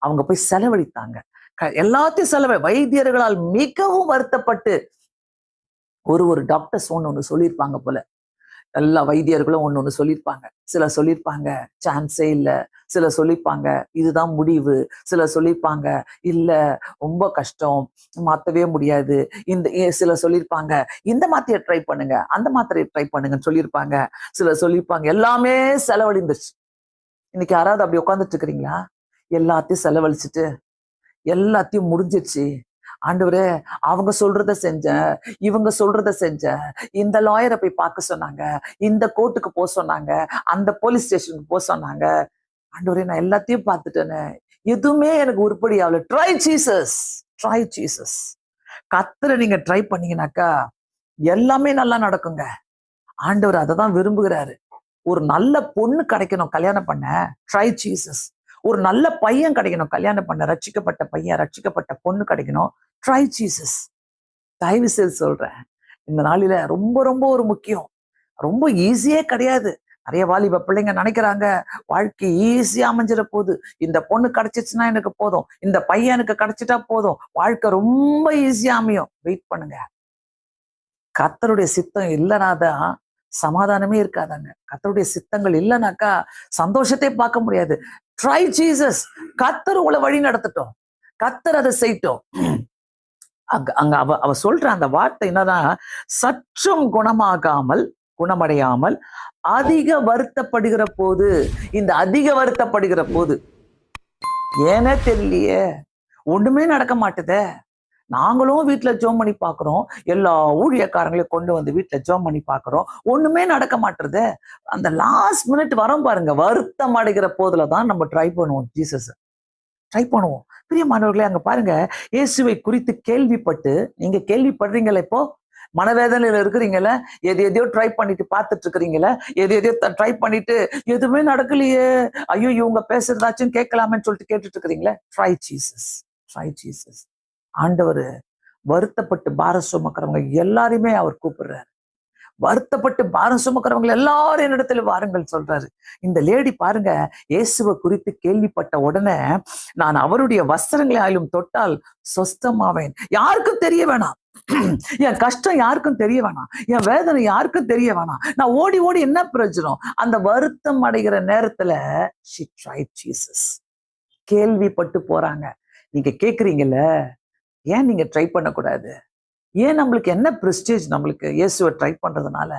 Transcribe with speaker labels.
Speaker 1: அவங்க போய் செலவழித்தாங்க. எல்லாத்தையும் வைத்தியர்களால் மிகவும் வருத்தப்பட்டு ஒரு டாக்டர்ஸ் ஒண்ணு சொல்லியிருப்பாங்க போல. எல்லா வைத்தியர்களும் ஒண்ணு சொல்லியிருப்பாங்க. சிலர் சொல்லியிருப்பாங்க சான்ஸே இல்ல, சிலர் சொல்லியிருப்பாங்க இதுதான் முடிவு, சிலர் சொல்லியிருப்பாங்க இல்ல ரொம்ப கஷ்டம், மாத்தவே முடியாது, சிலர் சொல்லியிருப்பாங்க இந்த மாத்திரையை ட்ரை பண்ணுங்க, அந்த மாத்திரையை ட்ரை பண்ணுங்கன்னு சொல்லியிருப்பாங்க. சிலர் சொல்லியிருப்பாங்க எல்லாமே செலவழிந்துச்சு. இன்னைக்கு யாராவது அப்படி உட்காந்துட்டு இருக்கிறீங்களா? எல்லாத்தையும் செலவழிச்சுட்டு எல்லாத்தையும் முடிஞ்சிருச்சு, ஆண்டவரே அவங்க சொல்றத செஞ்சேன், இவங்க சொல்றத செஞ்சேன், இந்த லாயரை போய் பார்க்க சொன்னாங்க, இந்த கோர்ட்டுக்கு போக சொன்னாங்க, அந்த போலீஸ் ஸ்டேஷனுக்கு போக சொன்னாங்க, ஆண்டவரே நான் எல்லாத்தையும் பார்த்துட்டேனே, எதுவுமே எனக்கு உருப்படி ஆகல. Try Jesus, try Jesus. கர்த்தரை நீங்க ட்ரை பண்ணீங்கன்னாக்கா எல்லாமே நல்லா நடக்குங்க. ஆண்டவர் அதை தான் விரும்புகிறாரு. ஒரு நல்ல பொண்ணு கிடைக்கணும் கல்யாணம் பண்ண, ட்ரை ஜீசஸ். ஒரு நல்ல பையன் கிடைக்கணும் கல்யாணம் பண்ண, ரட்சிக்கப்பட்ட பையன், ரட்சிக்கப்பட்ட பொண்ணு கிடைக்கணும், ட்ரை ஜீசஸ். தயவு செய்து சொல்றேன், இந்த நாளில ரொம்ப ரொம்ப ஒரு முக்கியம். ரொம்ப ஈஸியே கிடையாது. நிறைய வாலிப பிள்ளைங்க நினைக்கிறாங்க வாழ்க்கை ஈஸியா அமைஞ்சிட போகுது, இந்த பொண்ணு கிடைச்சிச்சுன்னா எனக்கு போதும், இந்த பையன் எனக்கு கிடைச்சிட்டா போதும், வாழ்க்கை ரொம்ப ஈஸியா அமையும். வெயிட் பண்ணுங்க. கர்த்தருடைய சித்தம் இல்லைனாதான் சமாதானமே இருக்காதாங்க. கர்த்தருடைய சித்தங்கள் இல்லைனாக்கா சந்தோஷத்தை பார்க்க முடியாது. Try Jesus. கர்த்தர் உங்களை வழி நடத்தட்டும், கர்த்தர் அதை செய்யட்டும். அங்க அவ சொல்ற அந்த வார்த்தை என்னதான், சற்றும் குணமடையாமல் அதிக வருத்தப்படுகிற போது. இந்த அதிக வருத்தப்படுகிற போது ஏனே தெரியலையே, ஒண்ணுமே நடக்க மாட்டுதே. நாங்களும் வீட்டுல ஜோம் பண்ணி பாக்குறோம், எல்லா ஊழியக்காரங்களையும் கொண்டு வந்து வீட்டுல ஜோம் பண்ணி பாக்குறோம், ஒண்ணுமே நடக்க மாட்டுறது. அந்த லாஸ்ட் மினிட் வரோம் பாருங்க, வருத்தம் அடைகிற போதுலதான் நம்ம ட்ரை பண்ணுவோம் ஜீசஸ், ட்ரை பண்ணுவோம். பிரியமானவர்களே, அங்க பாருங்க, இயேசுவை குறித்து கேள்விப்பட்டு, நீங்க கேள்விப்படுறீங்களா? இப்போ மனவேதனையில இருக்கிறீங்கள, எதையோ ட்ரை பண்ணிட்டு பார்த்துட்டு இருக்கிறீங்களா, எதையோ ட்ரை பண்ணிட்டு எதுவுமே நடக்கலையே, ஐயோ இவங்க பேசுறதாச்சும் கேட்கலாமேன்னு சொல்லிட்டு கேட்டுட்டு இருக்கிறீங்களே, ட்ரை ஜீசஸ், ட்ரை ஜீசஸ். ஆண்டவர் வருத்தப்பட்டு பாரம் சுமக்கிறவங்க எல்லாரையுமே அவர் கூப்பிடுறாரு. வருத்தப்பட்டு பாரம் சுமக்கிறவங்க எல்லாரும் என்னிடத்துல வாருங்கள் சொல்றாரு. இந்த லேடி பாருங்க, இயேசுவை குறித்து கேள்விப்பட்ட உடனே, நான் அவருடைய வஸ்திரங்களை ஆயிலும் தொட்டால் சொஸ்தமாவேன். யாருக்கும் தெரிய வேணாம், என் கஷ்டம் யாருக்கும் தெரிய வேணாம், என் வேதனை யாருக்கும் தெரிய வேணாம், நான் ஓடி ஓடி என்ன பிரயோஜனம். அந்த வருத்தம் அடைகிற நேரத்துல she tried Jesus. கேள்விப்பட்டு போறாங்க. நீங்க கேக்குறீங்கல்ல, ஏன் நீங்க ட்ரை பண்ணக்கூடாது? ஏன் நம்மளுக்கு என்ன பிரஸ்டேஜ் நம்மளுக்கு இயேசுவை ட்ரை பண்றதுனால?